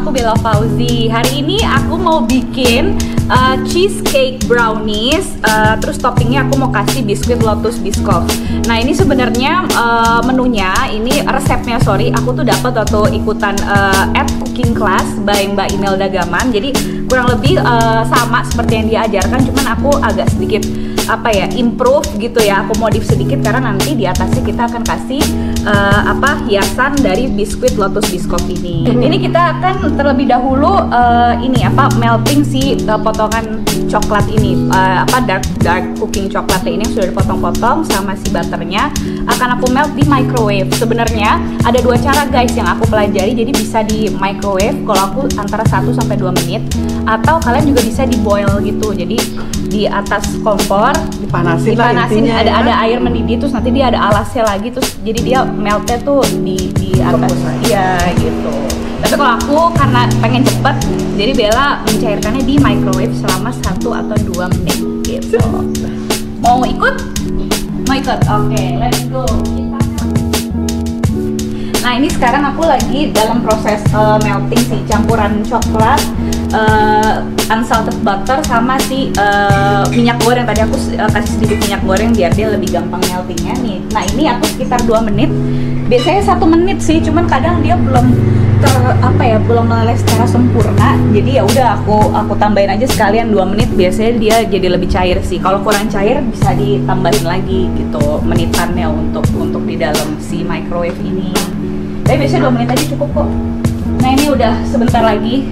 aku Bella Fauzi. Hari ini aku mau bikin cheesecake brownies. Terus toppingnya aku mau kasih biskuit Lotus Biscoff. Nah ini sebenarnya menunya, ini resepnya aku tuh dapat waktu ikutan at cooking class by Mbak Imelda Gaman. Jadi kurang lebih sama seperti yang diajarkan, cuman aku agak sedikit improve gitu ya, aku modif sedikit karena nanti di atasnya kita akan kasih hiasan dari biskuit Lotus Biscoff ini. Ini kita akan terlebih dahulu melting si potongan coklat ini, dark cooking coklatnya ini yang sudah dipotong-potong sama si butternya akan aku melt di microwave. Sebenarnya ada dua cara guys yang aku pelajari, jadi bisa di microwave kalau aku antara 1 sampai 2 menit, atau kalian juga bisa di boil gitu. Jadi di atas kompor dipanasin ada air mendidih, terus nanti dia ada alasnya lagi, terus jadi dia meltnya tuh di atas. Iya gitu. Tapi kalau aku karena pengen cepet, jadi Bella mencairkannya di microwave selama 1 atau 2 menit gitu. Mau ikut? Mau ikut? Oke, let's go. Nah ini sekarang aku lagi dalam proses melting si campuran coklat, unsalted butter sama si minyak goreng. Tadi aku kasih sedikit minyak goreng biar dia lebih gampang meltingnya nih. Nah ini aku sekitar 2 menit. Biasanya 1 menit sih, cuman kadang dia belum belum meleleh secara sempurna. Jadi ya udah aku tambahin aja sekalian 2 menit. Biasanya dia jadi lebih cair sih. Kalau kurang cair bisa ditambahin lagi gitu menitannya untuk di dalam si microwave ini. Tapi biasanya 2 menit aja cukup kok. Nah ini udah sebentar lagi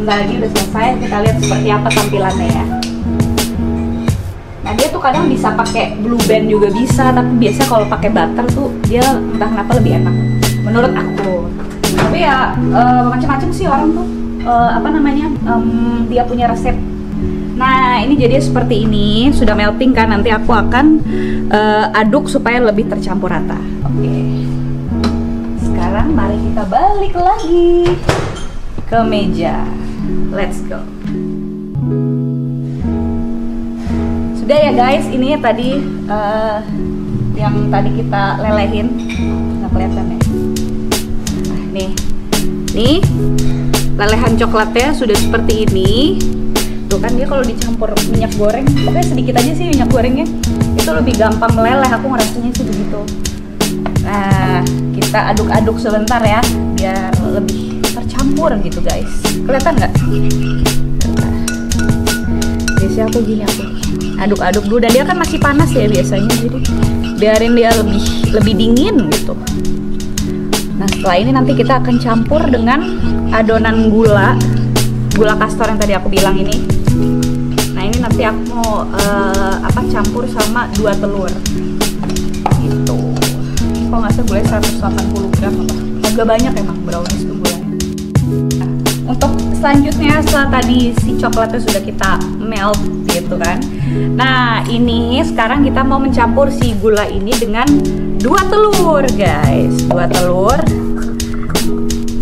udah selesai. Kita lihat seperti apa tampilannya ya. Nah dia tuh kadang bisa pakai blue band juga bisa, tapi biasa kalau pakai butter tuh dia entah kenapa lebih enak menurut aku. Tapi ya macam-macam sih orang tuh dia punya resep. Nah ini jadi seperti ini, sudah melting kan. Nanti aku akan aduk supaya lebih tercampur rata. Oke. Sekarang mari kita balik lagi ke meja. Let's go. Sudah ya guys, ini tadi yang tadi kita lelehin. Nggak kelihatan ya? Nah, nih lelehan coklatnya sudah seperti ini. Tuh kan dia kalau dicampur minyak goreng, pokoknya sedikit aja sih minyak gorengnya, itu lebih gampang meleleh. Aku ngerasanya sih begitu. Nah, kita aduk-aduk sebentar ya, biar lebih tercampur gitu guys. Kelihatan nggak? Biasanya aku gini, aku aduk-aduk dulu, dan dia kan masih panas ya biasanya, jadi biarin dia lebih dingin gitu. Nah setelah ini nanti kita akan campur dengan adonan gula kastor yang tadi aku bilang ini. Nah ini nanti aku mau campur sama 2 telur gitu. Kalau nggak salah gulanya 180 gram agak banyak emang brownies tuh gulanya. Nah, untuk selanjutnya setelah tadi si coklatnya sudah kita melt gitu kan. Nah ini sekarang kita mau mencampur si gula ini dengan 2 telur guys, 2 telur.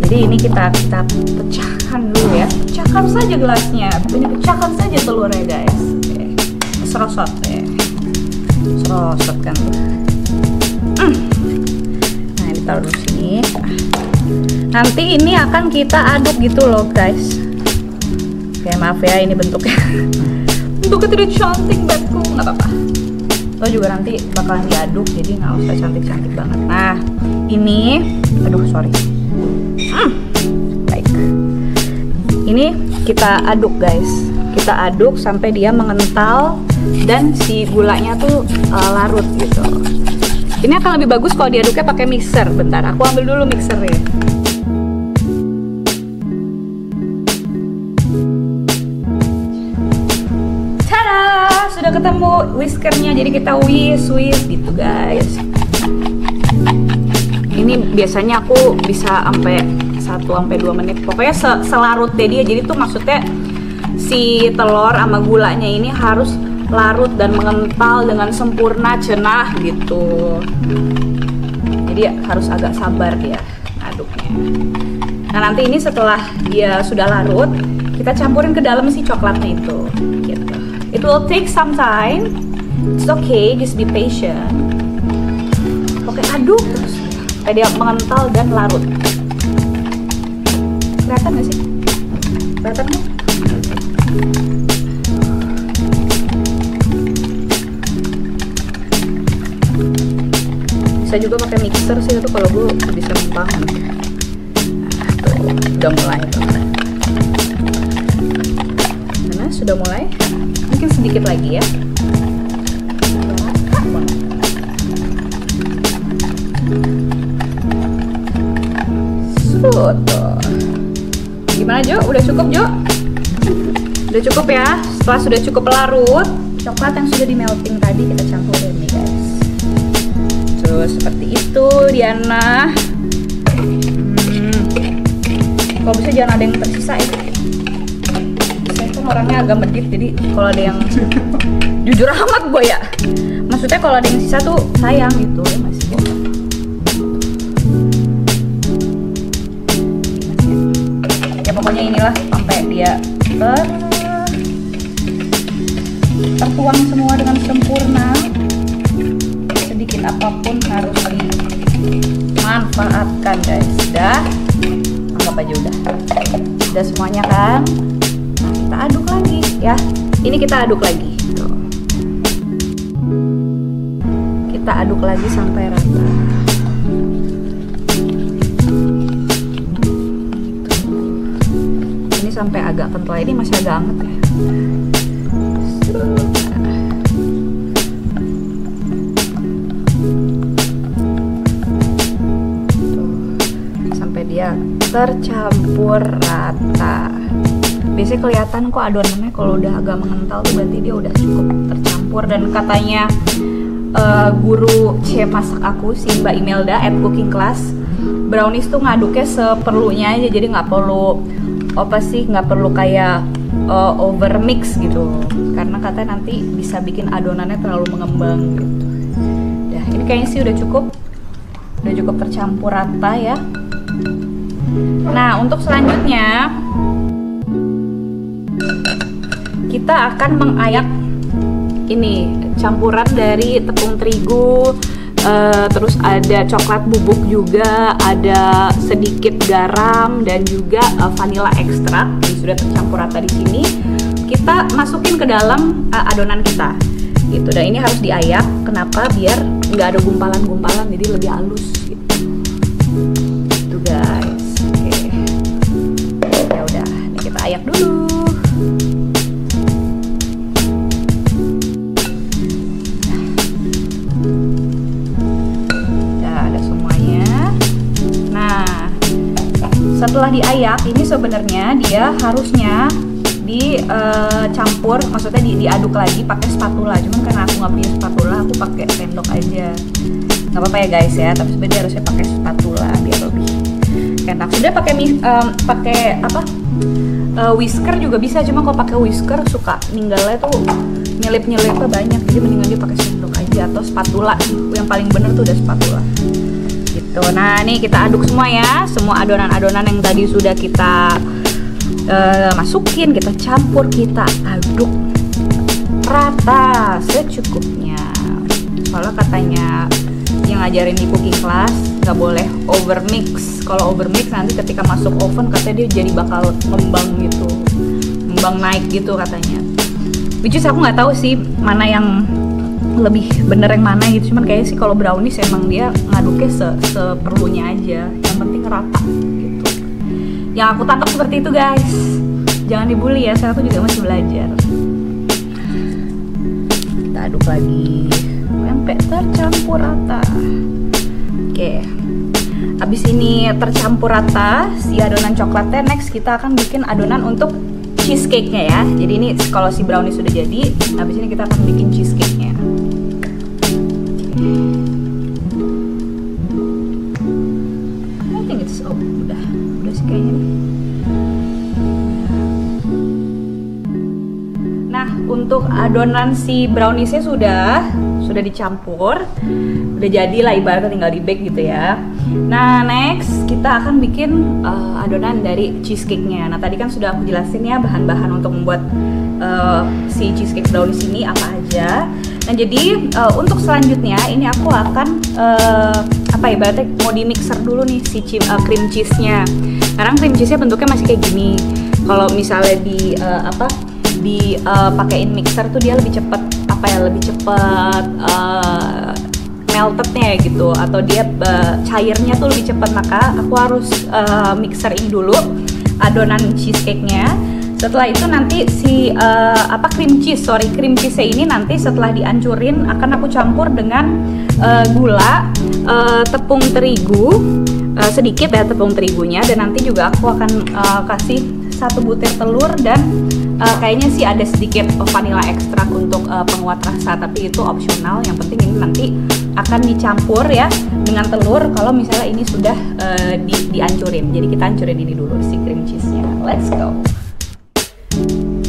Jadi ini kita pecahkan dulu ya, pecahkan saja gelasnya, ini pecahkan saja telurnya guys. Oke. Serosot ya, serosot kan. Nah ini taruh di sini. Nanti ini akan kita aduk gitu loh guys. Oke maaf ya ini bentuknya tidak cantik batku, nggak apa-apa. Lo juga nanti bakalan diaduk, jadi nggak usah cantik-cantik banget. Nah ini, sorry. Baik. Ini kita aduk guys. Kita aduk sampai dia mengental dan si gulanya tuh larut gitu. Ini akan lebih bagus kalau diaduknya pakai mixer. Bentar, aku ambil dulu mixernya. Sudah ketemu whiskernya, jadi kita whisk gitu guys. Ini biasanya aku bisa sampai 1 sampai 2 menit, pokoknya selarutnya dia. Jadi tuh maksudnya si telur sama gulanya ini harus larut dan mengental dengan sempurna, cenah gitu. Jadi harus agak sabar dia aduknya. Nah nanti ini setelah dia sudah larut, kita campurin ke dalam si coklatnya itu gitu. It will take some time. It's okay, just be patient. Oke, aduk terus. Dia mengental dan larut. Kelihatan nggak sih? Kelihatan nggak? Bisa juga pakai mixer sih, itu kalau gue bisa banget. Tuh, udah mulai tuh. Karena sudah mulai, mungkin sedikit lagi ya. Tuh. Gimana Jo? Udah cukup Jo? Udah cukup ya? Setelah sudah cukup larut, coklat yang sudah di melting tadi kita campurin nih guys. Terus seperti itu Diana. Kalau bisa jangan ada yang tersisa ya. Saya tuh orangnya agak medit, jadi kalau ada yang jujur amat gue ya. Maksudnya kalau ada yang sisa tuh sayang gitu ya masih. Pokoknya inilah sampai dia tertuang semua dengan sempurna. Sedikit apapun harus dimanfaatkan guys. Udah, anggap aja udah semuanya kan. Nah, kita aduk lagi ya. Ini kita aduk lagi. Tuh. Kita aduk lagi sampai rata. Sampai agak kental, ini masih agak hangat ya. Sampai dia tercampur rata. Biasanya kelihatan kok adonannya kalau udah agak mengental tuh berarti dia udah cukup tercampur. Dan katanya guru C masak aku si Mbak Imelda at Cooking Class, brownies tuh ngaduknya seperlunya aja, jadi nggak perlu nggak perlu kayak over mix gitu, karena katanya nanti bisa bikin adonannya terlalu mengembang gitu. Nah ini kayaknya sih udah cukup tercampur rata ya. Nah untuk selanjutnya kita akan mengayak ini campuran dari tepung terigu. Terus ada coklat bubuk juga, ada sedikit garam dan juga vanilla ekstrak yang sudah tercampur rata di sini. Kita masukin ke dalam adonan kita, gitu. Dan ini harus diayak. Kenapa? Biar nggak ada gumpalan-gumpalan, jadi lebih halus. Gitu, gitu guys. Oke. Ya udah, ini kita ayak dulu. Setelah diayak, ini sebenarnya dia harusnya dicampur, maksudnya diaduk lagi pakai spatula. Cuman karena aku nggak punya spatula, aku pakai sendok aja. Nggak apa-apa ya guys ya, tapi sebenarnya harusnya pakai spatula biar lebih enak. Sudah pakai whisker juga bisa, cuma kalau pakai whisker suka ninggalnya tuh nyelip-nyelipnya banyak, jadi mendingan dia pakai sendok aja atau spatula. Yang paling bener tuh udah spatula. Gitu. Nah ini kita aduk semua ya, semua adonan-adonan yang tadi sudah kita masukin, kita campur, kita aduk rata secukupnya. Soalnya katanya yang ngajarin di cooking class nggak boleh over mix. Kalau over mix nanti ketika masuk oven katanya dia jadi bakal ngembang gitu, ngembang naik gitu katanya. Which is aku nggak tahu sih mana yang lebih bener yang mana gitu, cuman kayaknya sih kalau brownies emang dia ngaduknya seperlunya aja, yang penting rata gitu. Yang aku tangkap seperti itu guys, jangan dibully ya, saya tuh juga masih belajar. Kita aduk lagi sampai tercampur rata. Oke, habis ini tercampur rata si adonan coklatnya, next kita akan bikin adonan untuk cheesecake-nya ya. Jadi ini kalau si brownies sudah jadi, habis ini kita akan bikin cheesecake-nya. I think it's udah sih kayaknya nih. Nah untuk adonan si browniesnya sudah dicampur, udah jadi lah, ibaratnya tinggal di bake gitu ya. Nah next kita akan bikin adonan dari cheesecake-nya. Nah tadi kan sudah aku jelasin ya bahan-bahan untuk membuat si cheesecake brownies ini apa aja. Nah jadi untuk selanjutnya ini aku akan ibaratnya mau di mixer dulu nih si cream cheese-nya. Nah Sekarang cream cheese-nya bentuknya masih kayak gini. Kalau misalnya pakein mixer tuh dia lebih cepet meltednya gitu, atau dia cairnya tuh lebih cepat. Maka aku harus mixer ini dulu adonan cheesecake-nya. Setelah itu nanti cream cheese ini nanti setelah dihancurin akan aku campur dengan gula, tepung terigu sedikit ya, tepung terigunya, dan nanti juga aku akan kasih 1 butir telur, dan kayaknya sih ada sedikit vanilla ekstrak untuk penguat rasa, tapi itu opsional. Yang penting ini nanti akan dicampur ya dengan telur kalau misalnya ini sudah dihancurin. Jadi kita hancurin ini dulu si cream cheese-nya. Let's go.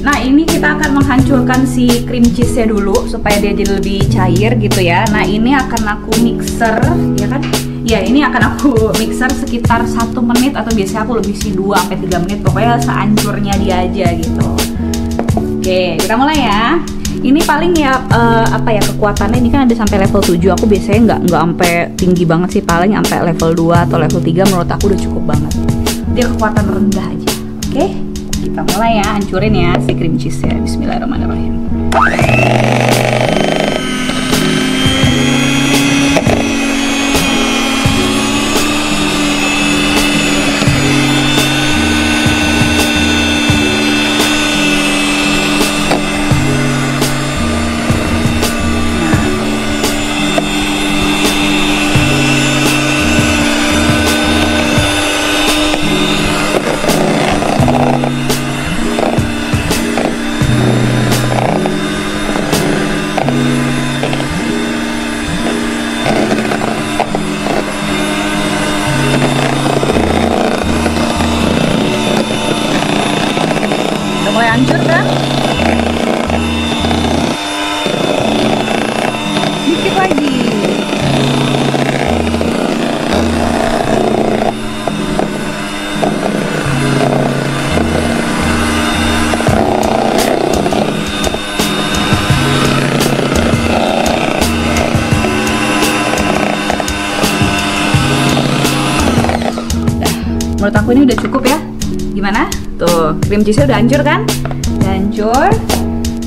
Nah, ini kita akan menghancurkan si cream cheese-nya dulu supaya dia jadi lebih cair gitu ya. Nah, ini akan aku mixer ya kan. Ya, ini akan aku mixer sekitar 1 menit, atau biasanya aku lebih sih 2-3 menit, pokoknya sehancurnya dia aja gitu. Oke, kita mulai ya. Ini paling ya kekuatannya ini kan ada sampai level 7. Aku biasanya nggak sampai tinggi banget sih, paling sampai level 2 atau level 3 menurut aku udah cukup banget. Dia kekuatan rendah aja. Oke, kita mulai ya, hancurin ya si cream cheese ya. Bismillahirrahmanirrahim. Mulai hancur kan? Dikit lagi. Menurut aku ini udah cukup ya. Gimana? Tuh, cream cheese-nya udah hancur kan? Udah hancur.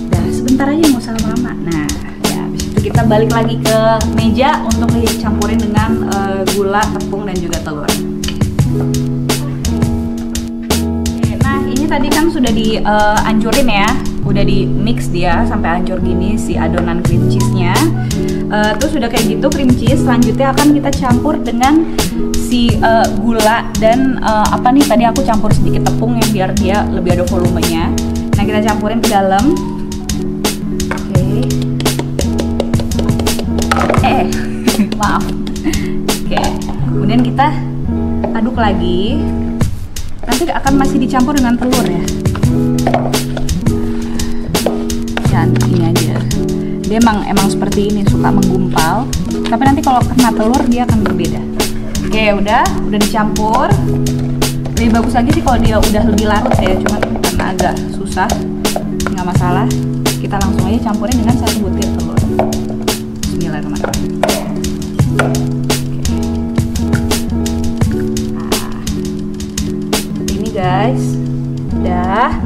Udah sebentar aja, nggak usah lama-lama. Nah, ya habis itu kita balik lagi ke meja untuk dicampurin dengan gula, tepung, dan juga telur. Oke, nah ini tadi kan sudah dihancurin ya. Udah di mix dia sampai hancur gini si adonan cream cheese-nya. Terus udah kayak gitu cream cheese, selanjutnya akan kita campur dengan si gula dan tadi aku campur sedikit tepung ya biar dia lebih ada volumenya. Nah, kita campurin ke dalam. Oke. Maaf. Oke. Kemudian kita aduk lagi. Nanti akan masih dicampur dengan telur ya. Dan ini aja. Dia emang seperti ini, suka menggumpal. Tapi nanti kalau kena telur dia akan berbeda. Oke, udah dicampur. Lebih bagus lagi sih kalau dia udah lebih larut ya, cuma karena agak susah, nggak masalah. Kita langsung aja campurin dengan 1 butir telur. Bismillahirrahmanirrahim. Nah, ini guys, udah.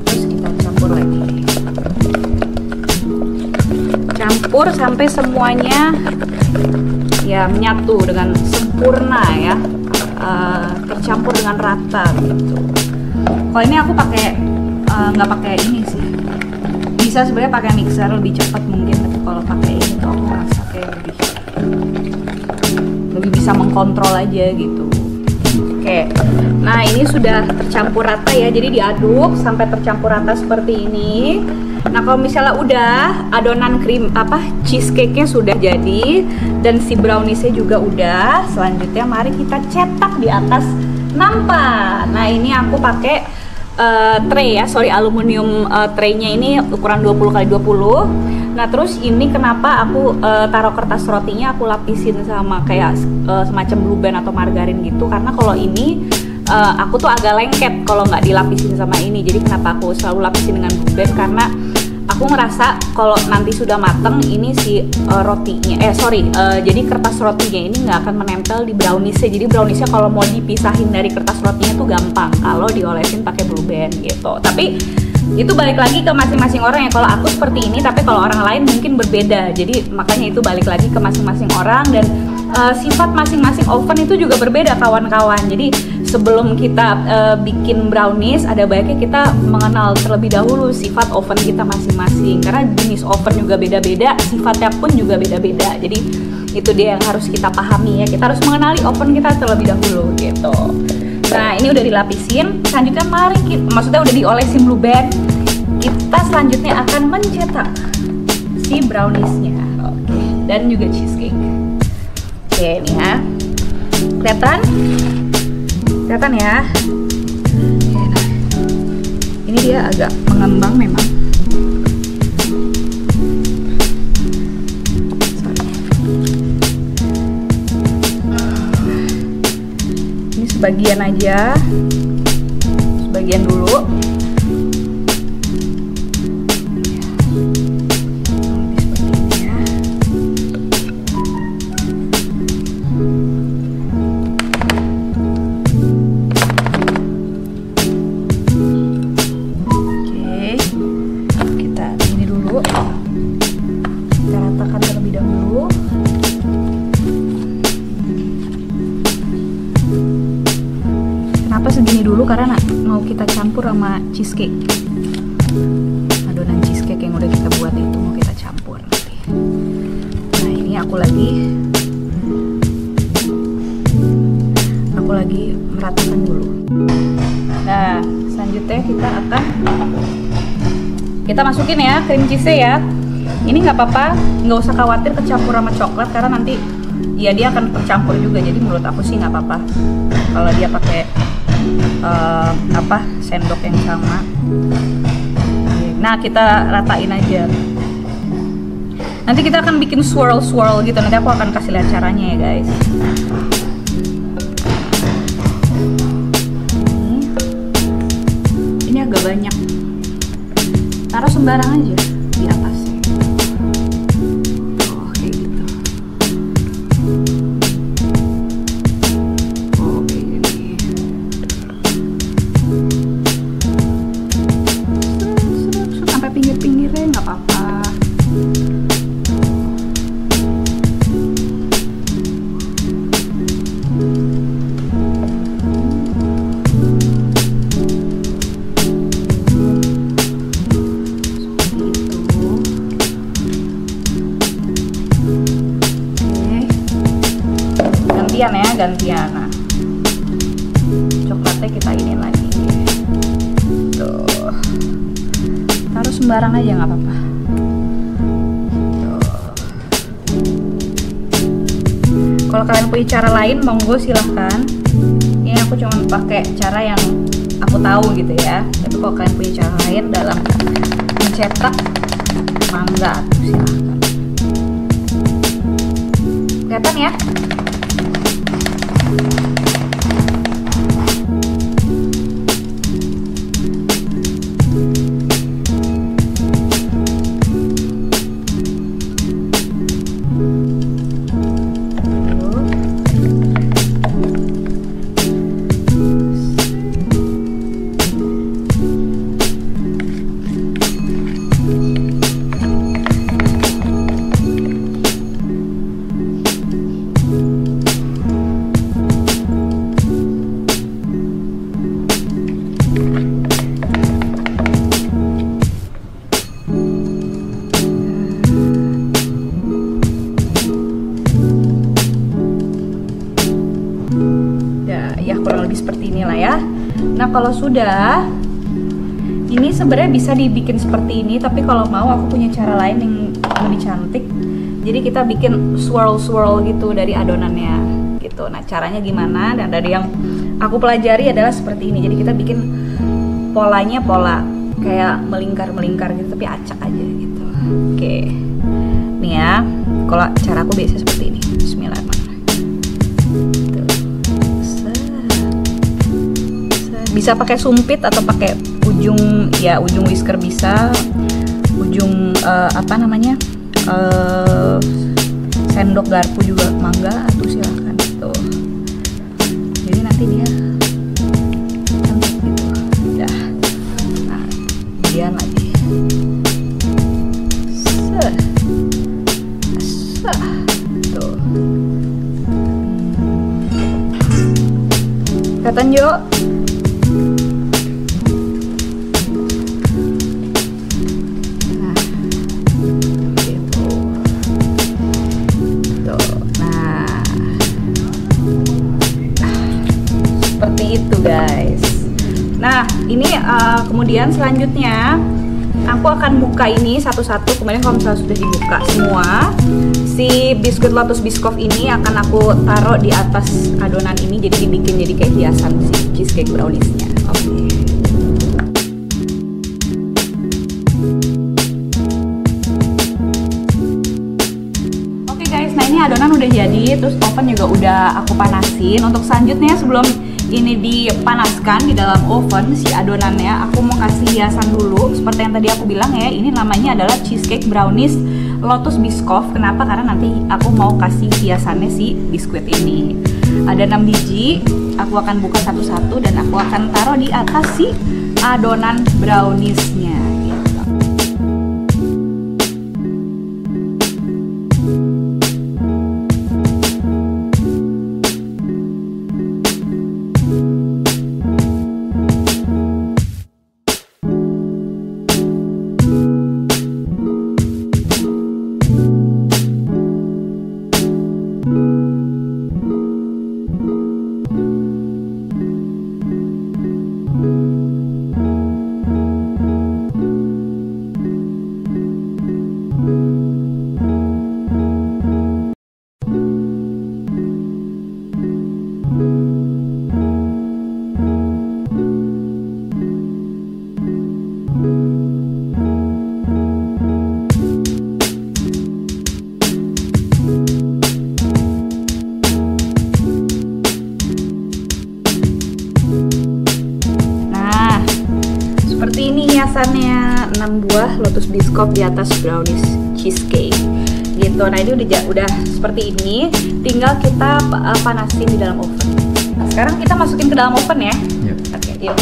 Terus kita campur lagi. Campur sampai semuanya ya menyatu dengan sempurna ya, tercampur dengan rata gitu. Kalau ini aku nggak pakai ini sih, bisa sebenarnya pakai mixer lebih cepat mungkin, tapi kalau pakai ini tuh aku merasa kayak lebih bisa mengkontrol aja gitu. Oke, nah ini sudah tercampur rata ya, jadi diaduk sampai tercampur rata seperti ini. Nah, kalau misalnya udah adonan cheesecake-nya sudah jadi dan si brownies-nya juga udah, selanjutnya mari kita cetak di atas nampan. Nah, ini aku pakai tray ya, aluminium tray-nya ini ukuran 20x20. Nah, terus ini kenapa aku taruh kertas rotinya aku lapisin sama kayak semacam blue band atau margarin gitu, karena kalau ini aku tuh agak lengket kalau nggak dilapisin sama ini. Jadi kenapa aku selalu lapisin dengan blue band, karena aku ngerasa kalau nanti sudah mateng ini si rotinya, jadi kertas rotinya ini nggak akan menempel di browniesnya. Jadi browniesnya kalau mau dipisahin dari kertas rotinya tuh gampang kalau diolesin pakai Blue Band gitu. Tapi itu balik lagi ke masing-masing orang ya. Kalau aku seperti ini, tapi kalau orang lain mungkin berbeda. Jadi makanya itu balik lagi ke masing-masing orang, dan sifat masing-masing oven itu juga berbeda kawan-kawan. Jadi sebelum kita bikin brownies, ada baiknya kita mengenal terlebih dahulu sifat oven kita masing-masing, karena jenis oven juga beda-beda, sifatnya pun juga beda-beda. Jadi itu dia yang harus kita pahami ya, kita harus mengenali oven kita terlebih dahulu gitu. Nah ini udah dilapisin, selanjutnya maksudnya udah diolesin Blue Band. Kita selanjutnya akan mencetak si browniesnya, oke, dan juga cheesecake. Oke, ini ya, kelihatan ya. Oke, nah. Ini dia agak mengembang memang. Ini sebagian aja, sebagian dulu. Segini dulu karena mau kita campur sama cheesecake, adonan cheesecake yang udah kita buat itu mau kita campur nanti. Nah ini aku lagi meratakan dulu. Nah selanjutnya kita masukin ya cream cheese ya. Ini nggak apa-apa, nggak usah khawatir kecampur sama coklat karena nanti ya dia akan tercampur juga. Jadi menurut aku sih nggak apa-apa kalau dia pakai sendok yang sama. Nah kita ratain aja. Nanti kita akan bikin swirl gitu. Nanti aku akan kasih lihat caranya ya guys. Ini agak banyak. Taruh sembarang aja di atas. Oh kayak gitu. Pinggir-pinggirnya nggak apa-apa. Gantian. Nah, coklatnya kita ini lagi. Tuh. Taruh sembarang aja nggak apa-apa. Kalau kalian punya cara lain, monggo silahkan. Ini aku cuma pakai cara yang aku tahu gitu ya. Tapi kalau kalian punya cara lain dalam mencetak, mangga silahkan. Kelihatan ya? Seperti inilah ya. Nah kalau sudah, ini sebenarnya bisa dibikin seperti ini, tapi kalau mau aku punya cara lain yang lebih cantik. Jadi kita bikin swirl gitu dari adonannya gitu. Nah caranya gimana? Dan dari yang aku pelajari adalah seperti ini. Jadi kita bikin polanya pola kayak melingkar gitu, tapi acak aja gitu. Oke, nih ya. Kalau cara aku biasa seperti ini. Bismillahirrahmanirrahim. Bisa pakai sumpit atau pakai ujung whisker bisa, ujung ujung apa namanya sendok garpu juga mangga tuh, silahkan tuh. Jadi nanti dia cantik gitu. Udah. Nah, kemudian lagi. Tuh. Kelihatan Jo? Guys, nah ini kemudian selanjutnya aku akan buka ini satu-satu. Kemudian kalau misalnya sudah dibuka semua, si biskuit Lotus Biscoff ini akan aku taruh di atas adonan ini, jadi dibikin jadi kayak hiasan si cheesecake brownies-nya. Oke guys, nah ini adonan udah jadi, terus oven juga udah aku panasin. Untuk selanjutnya sebelum ini dipanaskan di dalam oven si adonannya, aku mau kasih hiasan dulu. Seperti yang tadi aku bilang ya, ini namanya adalah cheesecake brownies Lotus Biscoff. Kenapa? Karena nanti aku mau kasih hiasannya si biskuit ini. Ada 6 biji, aku akan buka satu-satu dan aku akan taruh di atas si adonan browniesnya. Seperti ini hiasannya, 6 buah Lotus Biscoff di atas brownies cheesecake gitu. Nah ini udah seperti ini, tinggal kita panasin di dalam oven. Nah sekarang kita masukin ke dalam oven ya. Yep. Oke, yuk.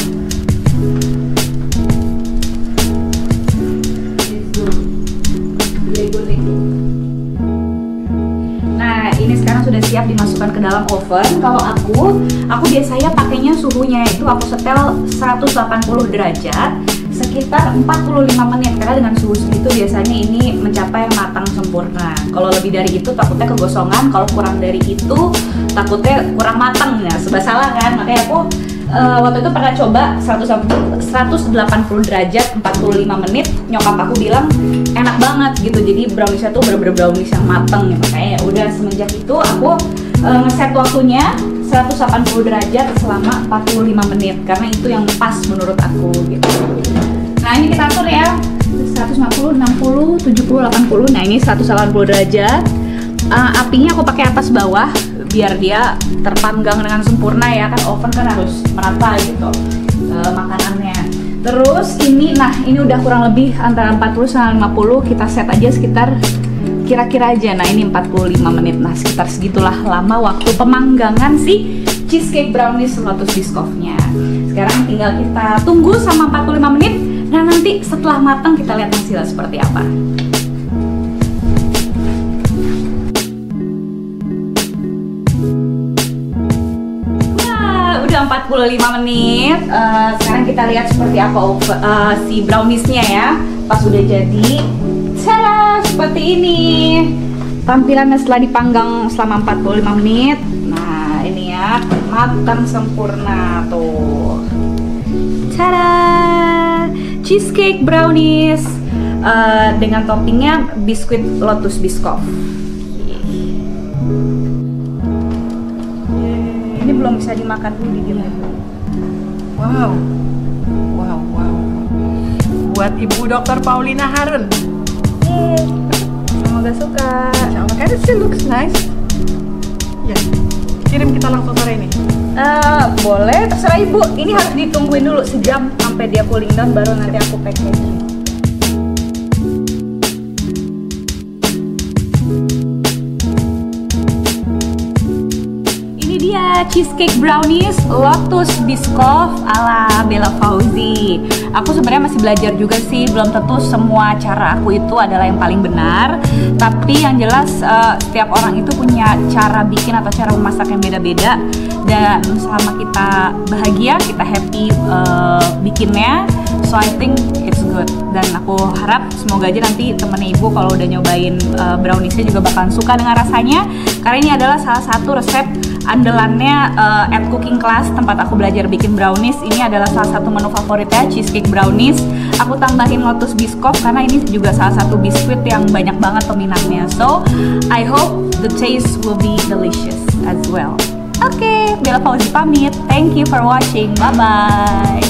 Nah ini sekarang sudah siap dimasukkan ke dalam oven. Kalau aku biasanya pakainya suhunya itu aku setel 180 derajat sekitar 45 menit, karena dengan suhu segitu biasanya ini mencapai matang sempurna. Kalau lebih dari itu takutnya kegosongan, kalau kurang dari itu takutnya kurang matang ya, serba salah kan. Makanya aku waktu itu pernah coba 180 derajat 45 menit, nyokap aku bilang enak banget gitu. Jadi browniesnya tuh bener-bener brownies yang mateng ya. Makanya udah semenjak itu aku ngeset waktunya 180 derajat selama 45 menit karena itu yang pas menurut aku gitu. Nah ini kita atur ya 150, 60, 70, 80. Nah ini 180 derajat. Apinya aku pakai atas bawah biar dia terpanggang dengan sempurna ya, kan oven kan harus merata gitu makanannya. Terus ini, nah ini udah kurang lebih antara 40 sama 50, kita set aja sekitar kira-kira aja. Nah ini 45 menit, nah sekitar segitulah lama waktu pemanggangan si cheesecake brownies Lotus Biscoff-nya. Sekarang tinggal kita tunggu sama 45 menit. Nah nanti setelah matang kita lihat hasilnya seperti apa. Wah, udah 45 menit. Sekarang kita lihat seperti apa si browniesnya ya. Pas udah jadi, tada, seperti ini tampilannya setelah dipanggang selama 45 menit. Nah ini ya, matang sempurna tuh. Tada, cheesecake brownies dengan toppingnya biskuit Lotus Biscoff. Ini belum bisa dimakan dulu, didiamin dulu. Wow, wow, wow. Buat Ibu Dr. Paulina Harun. Semoga suka. Insyaallah, kan it looks nice. Ya, kirim kita langsung sore ini. Boleh, terserah Ibu. Ini harus ditungguin dulu sejam sampai dia cooling down, baru nanti aku packaging. cheesecake brownies Lotus Biscoff ala Bella Fauzi. Aku sebenarnya masih belajar juga sih, belum tentu semua cara aku itu adalah yang paling benar. Tapi yang jelas setiap orang itu punya cara bikin atau cara memasak yang beda-beda. Dan selama kita bahagia, kita happy bikinnya, so I think it's good. Dan aku harap semoga aja nanti temennya ibu kalau udah nyobain browniesnya juga bakalan suka dengan rasanya. Karena ini adalah salah satu resep andalannya at cooking class, tempat aku belajar bikin brownies. Ini adalah salah satu menu favoritnya, cheesecake brownies. Aku tambahin Lotus Biscoff karena ini juga salah satu biskuit yang banyak banget peminatnya. So I hope the taste will be delicious as well. Oke, Bella Fauzi pamit. Thank you for watching. Bye bye.